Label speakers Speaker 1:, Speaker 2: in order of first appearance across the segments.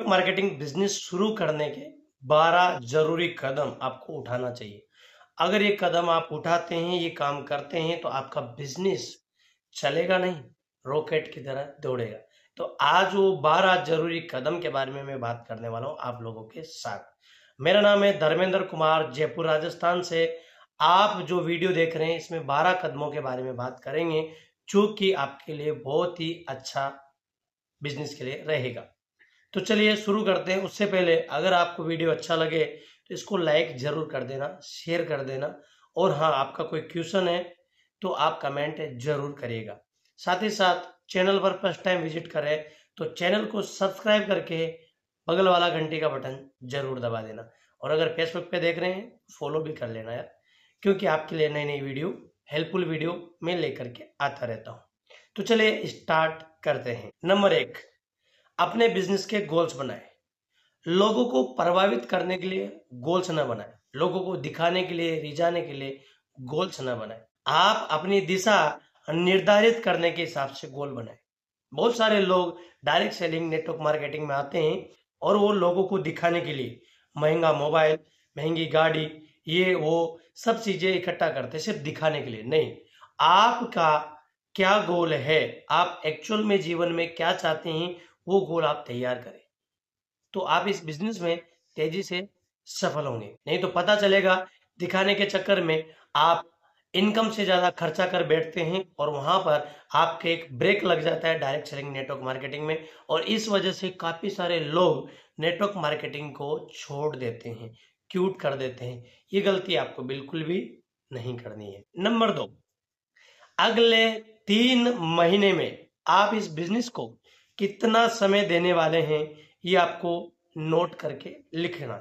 Speaker 1: Network marketing business शुरू करने के 12 जरूरी कदम आपको उठाना चाहिए। अगर ये कदम आप उठाते हैं, ये काम करते हैं, तो आपका बिजनेस चलेगा नहीं, रॉकेट की तरह दौड़ेगा। तो आज वो 12 जरूरी कदम के बारे में मैं बात करने वाला हूं आप लोगों के साथ। मेरा नाम है धर्मेंद्र कुमार, जयपुर राजस्थान से। आप जो वीडियो देख रहे हैं इसमें 12 कदमों के बारे में बात करेंगे जो कि आपके लिए बहुत ही अच्छा बिजनेस के लिए रहेगा। तो चलिए शुरू करते हैं। उससे पहले अगर आपको वीडियो अच्छा लगे तो इसको लाइक जरूर कर देना, शेयर कर देना, और हाँ, आपका कोई क्वेश्चन है तो आप कमेंट जरूर करिएगा। साथ ही साथ चैनल पर फर्स्ट टाइम विजिट करें तो चैनल को सब्सक्राइब करके बगल वाला घंटी का बटन जरूर दबा देना, और अगर फेसबुक पे देख रहे हैं फॉलो भी कर लेना यार, क्योंकि आपके लिए नई नई वीडियो, हेल्पफुल वीडियो मैं लेकर के आता रहता हूँ। तो चलिए स्टार्ट करते हैं। नंबर 1, अपने बिजनेस के गोल्स बनाएं। लोगों को प्रभावित करने के लिए गोल्स न बनाएं, लोगों को दिखाने के लिए, रिझाने के लिए गोल्स न बनाएं। आप अपनी दिशा निर्धारित करने के हिसाब से गोल बनाएं। बहुत सारे लोग डायरेक्ट सेलिंग, नेटवर्क मार्केटिंग में आते हैं और वो लोगों को दिखाने के लिए महंगा मोबाइल, महंगी गाड़ी, ये वो सब चीजें इकट्ठा करते हैं सिर्फ दिखाने के लिए। नहीं, आपका क्या गोल है, आप एक्चुअल में जीवन में क्या चाहते हैं, वो गोल आप तैयार करें, तो आप इस बिजनेस में तेजी से सफल होंगे। नहीं तो पता चलेगा दिखाने के चक्कर में आप इनकम से ज्यादा खर्चा कर बैठते हैं और वहां पर आपके एक ब्रेक लग जाता है डायरेक्ट सेलिंग, नेटवर्क मार्केटिंग में, और इस वजह से काफी सारे लोग नेटवर्क मार्केटिंग को छोड़ देते हैं, क्यूट कर देते हैं। ये गलती आपको बिल्कुल भी नहीं करनी है। नंबर 2, अगले 3 महीने में आप इस बिजनेस को कितना समय देने वाले हैं ये आपको नोट करके लिखना।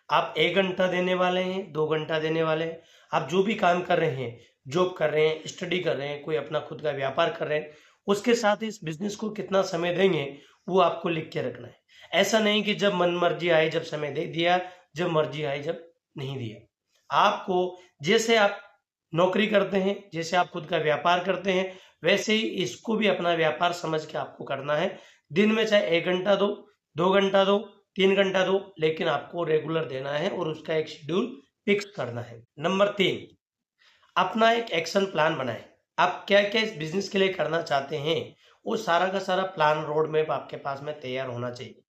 Speaker 1: आप 1 घंटा देने वाले हैं, 2 घंटा देने वाले हैं, आप जो भी काम कर रहे हैं, जॉब कर रहे हैं, स्टडी कर रहे हैं, कोई अपना खुद का व्यापार कर रहे हैं, उसके साथ इस बिजनेस को कितना समय देंगे वो आपको लिख के रखना है। ऐसा नहीं कि जब मन मर्जी आई जब समय दे दिया, जब मर्जी आई जब नहीं दिया। आपको जैसे आप नौकरी करते हैं, जैसे आप खुद का व्यापार करते हैं, वैसे ही इसको भी अपना व्यापार समझ के आपको करना है। दिन में चाहे 1 घंटा दो, 2 घंटा दो, 3 घंटा दो, लेकिन आपको रेगुलर देना है और उसका एक शेड्यूल फिक्स करना है। नंबर 3, अपना एक एक्शन प्लान बनाएं। आप क्या क्या इस बिजनेस के लिए करना चाहते हैं वो सारा का सारा प्लान, रोड मैप आपके पास में तैयार होना चाहिए।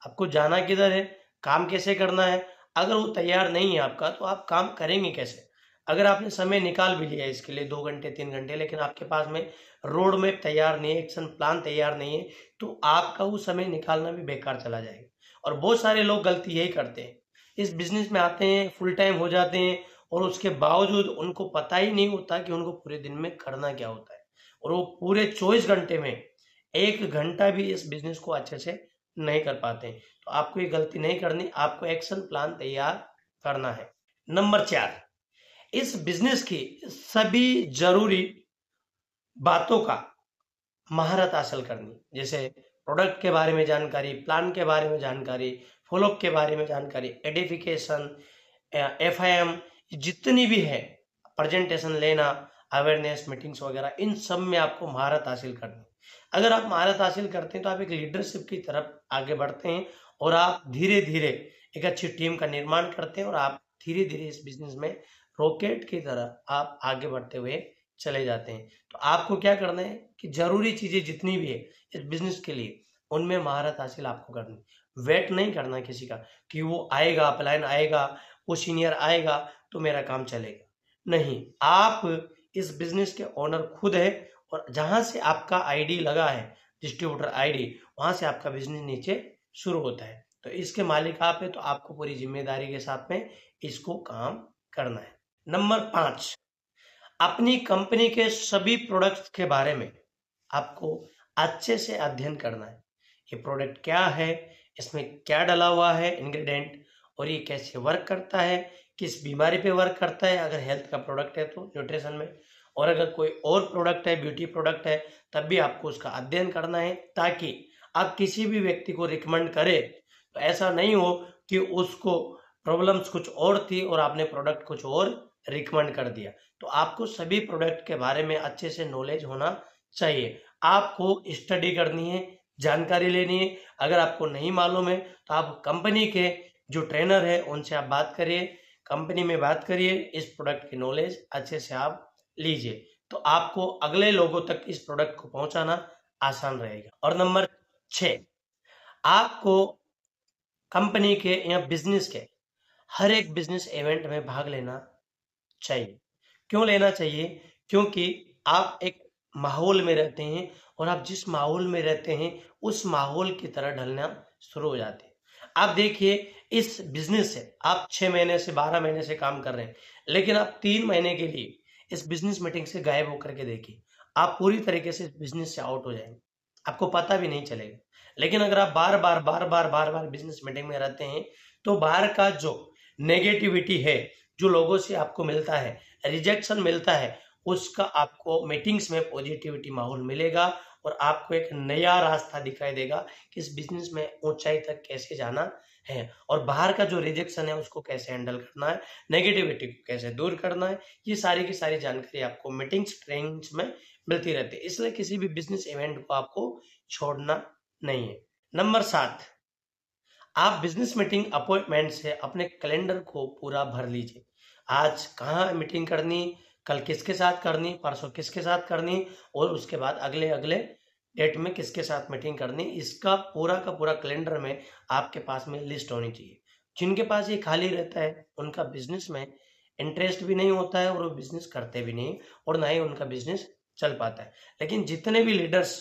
Speaker 1: आपको जाना किधर है, काम कैसे करना है, अगर वो तैयार नहीं है आपका तो आप काम करेंगे कैसे। अगर आपने समय निकाल भी लिया इसके लिए 2 घंटे 3 घंटे, लेकिन आपके पास में रोड मैप तैयार नहीं है, एक्शन प्लान तैयार नहीं है, तो आपका वो समय निकालना भी बेकार चला जाएगा। और बहुत सारे लोग गलती यही करते हैं, इस बिजनेस में आते हैं, फुल टाइम हो जाते हैं, और उसके बावजूद उनको पता ही नहीं होता कि उनको पूरे दिन में करना क्या होता है, और वो पूरे 24 घंटे में 1 घंटा भी इस बिजनेस को अच्छे से नहीं कर पाते हैं। तो आपको ये गलती नहीं करनी, आपको एक्शन प्लान तैयार करना है। नंबर 4, इस बिजनेस की सभी जरूरी बातों का महारत हासिल करनी, जैसे प्रोडक्ट के बारे में जानकारी, प्लान के बारे में जानकारी, फॉलोअप के बारे में जानकारी, एडिफिकेशन, FIM, जितनी भी है, प्रेजेंटेशन लेना, अवेयरनेस मीटिंग्स वगैरह, इन सब में आपको महारत हासिल करनी। अगर आप महारत हासिल करते हैं तो आप एक लीडरशिप की तरफ आगे बढ़ते हैं और आप धीरे धीरे एक अच्छी टीम का निर्माण करते हैं और आप धीरे धीरे इस बिजनेस में रॉकेट की तरह आप आगे बढ़ते हुए चले जाते हैं। तो आपको क्या करना है कि जरूरी चीजें जितनी भी है इस बिजनेस के लिए, उनमें महारत हासिल आपको करनी। वेट नहीं करना किसी का कि वो आएगा, अपलाइन आएगा, वो सीनियर आएगा तो मेरा काम चलेगा। नहीं, आप इस बिजनेस के ओनर खुद है, और जहां से आपका आईडी लगा है, डिस्ट्रीब्यूटर आईडी, वहां से आपका बिजनेस नीचे शुरू होता है। तो इसके मालिक आप है, तो आपको पूरी जिम्मेदारी के साथ में इसको काम करना है। नंबर 5, अपनी कंपनी के सभी प्रोडक्ट्स के बारे में आपको अच्छे से अध्ययन करना है। ये प्रोडक्ट क्या है, इसमें क्या डला हुआ है इंग्रेडिएंट, और ये कैसे वर्क करता है, किस बीमारी पे वर्क करता है, अगर हेल्थ का प्रोडक्ट है तो न्यूट्रिशन में, और अगर कोई और प्रोडक्ट है, ब्यूटी प्रोडक्ट है, तब भी आपको उसका अध्ययन करना है, ताकि आप किसी भी व्यक्ति को रिकमेंड करें तो ऐसा नहीं हो कि उसको प्रॉब्लम्स कुछ और थी और आपने प्रोडक्ट कुछ और रिकमेंड कर दिया। तो आपको सभी प्रोडक्ट के बारे में अच्छे से नॉलेज होना चाहिए। आपको स्टडी करनी है, जानकारी लेनी है। अगर आपको नहीं मालूम है तो आप कंपनी के जो ट्रेनर है उनसे आप बात करिए, कंपनी में बात करिए, इस प्रोडक्ट की नॉलेज अच्छे से आप लीजिए, तो आपको अगले लोगों तक इस प्रोडक्ट को पहुंचाना आसान रहेगा। और नंबर 6, आपको कंपनी के या बिजनेस के हर एक बिजनेस इवेंट में भाग लेना चाहिए। क्यों लेना चाहिए? क्योंकि आप एक माहौल में रहते हैं और आप जिस माहौल में रहते हैं उस माहौल की तरह ढलना शुरू हो जाते हैं। आप देखिए, इस बिजनेस से आप 6 महीने से 12 महीने से काम कर रहे हैं, लेकिन आप 3 महीने के लिए इस बिजनेस मीटिंग से गायब होकर के देखिए, आप पूरी तरीके से इस बिजनेस से आउट हो जाएंगे, आपको पता भी नहीं चलेगा। लेकिन अगर आप बार बार बिजनेस मीटिंग में रहते हैं तो बाहर का जो नेगेटिविटी है, जो लोगों से आपको मिलता है, रिजेक्शन मिलता है, उसका आपको मीटिंग्स में पॉजिटिविटी माहौल मिलेगा और आपको एक नया रास्ता दिखाई देगा कि इस बिजनेस में ऊंचाई तक कैसे जाना है और बाहर का जो रिजेक्शन है उसको कैसे हैंडल करना है, नेगेटिविटी को कैसे दूर करना है। ये सारी की सारी जानकारी आपको मीटिंग्स ट्रेनिंग्स में मिलती रहती है, इसलिए किसी भी बिजनेस इवेंट को आपको छोड़ना नहीं है। नंबर 7, आप बिजनेस मीटिंग अपॉइंटमेंट से अपने कैलेंडर को पूरा भर लीजिए। आज कहाँ मीटिंग करनी, कल किसके साथ करनी, परसों किसके साथ करनी और उसके बाद अगले अगले डेट में किसके साथ मीटिंग करनी, इसका पूरा का पूरा कैलेंडर में आपके पास में लिस्ट होनी चाहिए। जिनके पास ये खाली रहता है उनका बिजनेस में इंटरेस्ट भी नहीं होता है और वो बिजनेस करते भी नहीं और ना ही उनका बिजनेस चल पाता है। लेकिन जितने भी लीडर्स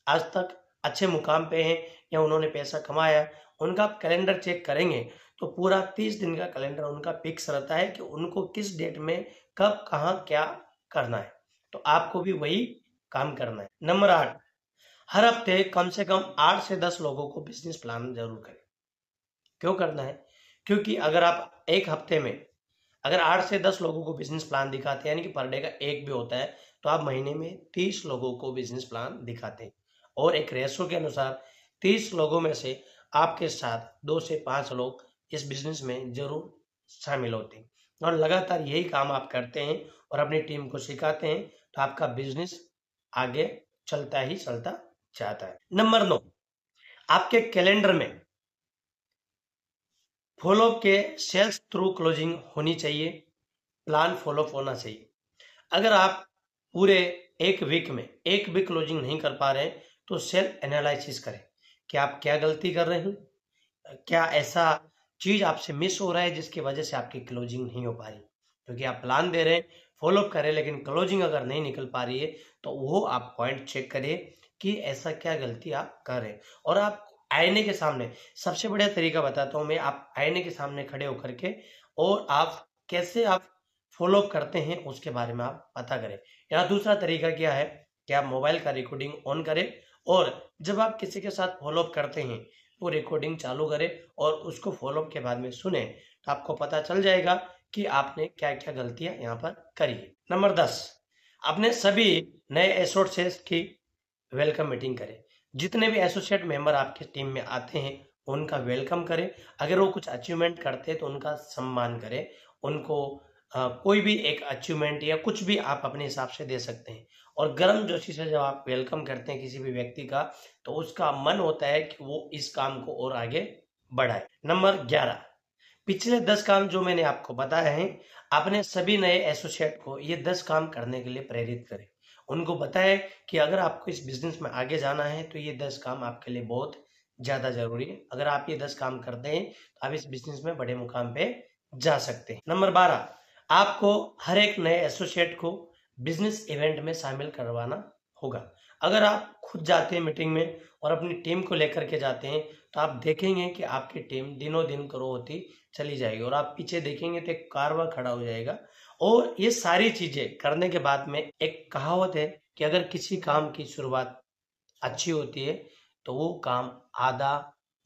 Speaker 1: आज तक अच्छे मुकाम पे हैं या उन्होंने पैसा कमाया, उनका कैलेंडर चेक करेंगे तो पूरा 30 दिन का कैलेंडर उनका फिक्स रहता है कि उनको किस डेट में कब कहाँ क्या करना है, तो आपको भी वही काम करना है। नंबर 8, हर हफ्ते कम से कम 8 से 10 लोगों को बिजनेस प्लान जरूर करें। क्यों करना है? क्योंकि अगर आप एक हफ्ते में अगर 8 से 10 लोगों को बिजनेस प्लान दिखाते हैं, यानी कि पर डे का एक भी होता है, तो आप महीने में 30 लोगों को बिजनेस प्लान दिखाते हैं और एक रेशो के अनुसार 30 लोगों में से आपके साथ 2 से 5 लोग इस बिजनेस में जरूर शामिल होते हैं और लगातार यही काम आप करते हैं और अपनी टीम को सिखाते हैं, तो आपका बिजनेस आगे चलता ही चलता जाता है। नंबर 9, आपके कैलेंडर में फॉलोअप के सेल्स थ्रू क्लोजिंग होनी चाहिए, प्लान फॉलोअप होना चाहिए। अगर आप पूरे एक वीक में एक भी क्लोजिंग नहीं कर पा रहे हैं तो सेल्फ एनालिसिस करें कि आप क्या गलती कर रहे हैं, क्या ऐसा चीज आपसे मिस हो रहा है जिसकी वजह से आपकी क्लोजिंग नहीं हो पा रही। क्योंकि आप प्लान दे रहे हैं, फॉलोअप करें, लेकिन क्लोजिंग अगर नहीं निकल पा रही है तो वो आप पॉइंट चेक करिए कि ऐसा क्या गलती आप कर रहे हैं। और आप आईने के सामने, सबसे बढ़िया तरीका बताता हूं मैं, आप आईने के सामने खड़े होकर के और आप कैसे आप फॉलोअप करते हैं उसके बारे में आप पता करें। या दूसरा तरीका क्या है कि आप मोबाइल का रिकॉर्डिंग ऑन करें और जब आप किसी के साथ फॉलोअप करते हैं वो रिकॉर्डिंग चालू करें और उसको फॉलोअप के बाद में सुने, तो आपको पता चल जाएगा कि आपने क्या क्या गलतियां यहाँ पर करी है। नंबर 10, अपने सभी नए एसोसिएट्स की वेलकम मीटिंग करें। जितने भी एसोसिएट मेंबर आपकी टीम में आते हैं उनका वेलकम करें। अगर वो कुछ अचीवमेंट करते हैं तो उनका सम्मान करें, उनको कोई भी एक अचीवमेंट या कुछ भी आप अपने हिसाब से दे सकते हैं। और गर्म जोशी से जब आप वेलकम करते हैं किसी भी व्यक्ति का, तो उसका मन होता है कि वो इस काम को और आगे बढ़ाए। नंबर 11, पिछले 10 काम जो मैंने आपको बताया है, अपने सभी नए एसोसिएट को ये 10 काम करने के लिए प्रेरित करें। उनको बताएं कि अगर आपको इस बिजनेस में आगे जाना है तो ये 10 काम आपके लिए बहुत ज्यादा जरूरी है। अगर आप ये 10 काम करते हैं तो आप इस बिजनेस में बड़े मुकाम पे जा सकते हैं। नंबर 12, आपको हर एक नए एसोसिएट को बिजनेस इवेंट में शामिल करवाना होगा। अगर आप खुद जाते हैं मीटिंग में और अपनी टीम को लेकर के जाते हैं तो आप देखेंगे कि आपकी टीम दिनों दिन ग्रो होती चली जाएगी और आप पीछे देखेंगे तो एक कारवां खड़ा हो जाएगा। और ये सारी चीजें करने के बाद में एक कहावत है कि अगर किसी काम की शुरुआत अच्छी होती है तो वो काम आधा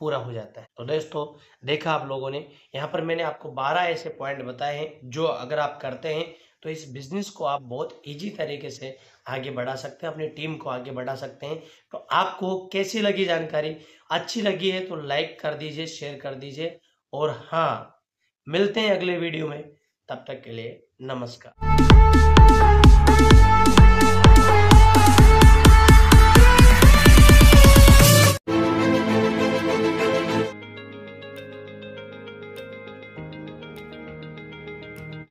Speaker 1: पूरा हो जाता है। तो दोस्तों, देखा आप लोगों ने, यहाँ पर मैंने आपको 12 ऐसे पॉइंट बताए हैं जो अगर आप करते हैं तो इस बिजनेस को आप बहुत इजी तरीके से आगे बढ़ा सकते हैं, अपनी टीम को आगे बढ़ा सकते हैं। तो आपको कैसी लगी जानकारी? अच्छी लगी है तो लाइक कर दीजिए, शेयर कर दीजिए और हाँ, मिलते हैं अगले वीडियो में। तब तक के लिए नमस्कार।